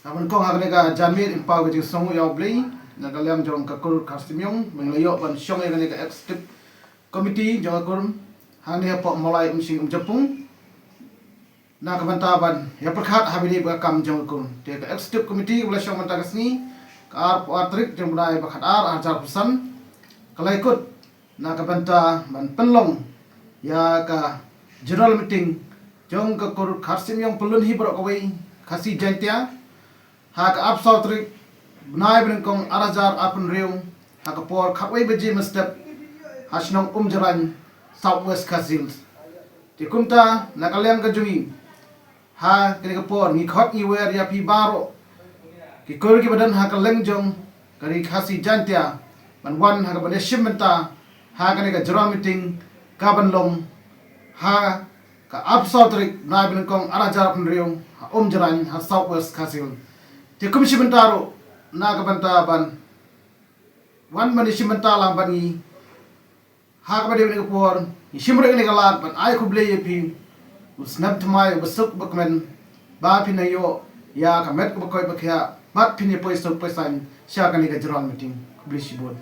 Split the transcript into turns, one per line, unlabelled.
Aman kong hakne ka Janmir impau ke jing songu yaw blei na kaliam jong ka kur kastimyong menglayo ban syong e ka executive committee jong kur hani po mulai umsing Jepung na kabanta ban ya perkhat habini ba kam jong kur te ka executive committee ula syong manta kasni ka ar po atrik jong budai ba khat ar ajar pesan kalai kut na kabanta ban penlong ya ka general meeting jong ka kur kastimyong pelun hi bro kawai khasi jantia hak absal trik benai berengkong arajar apun riung hak por khawai beji mestep hasnong jaran southwest khasils tikumta nakalian kajungi ha kini por ni khot ni wer ya pi baro ki kur ki badan hak lengjong kari khasi jantia ban hak bane shimenta ha kini ka jura meeting kaban lom ha ka absal trik benai berengkong arajar apun riung jaran ha southwest khasils Tikum simentaro na kabanta ban wan mani simenta lang bani hak bade ni por simre ni galat ban ai kuble yepi usnab thmai basuk bakmen ba pinayo ya kamet ko koy bakya mat pini poiso poisan sya kani ka jral meeting kubli sibot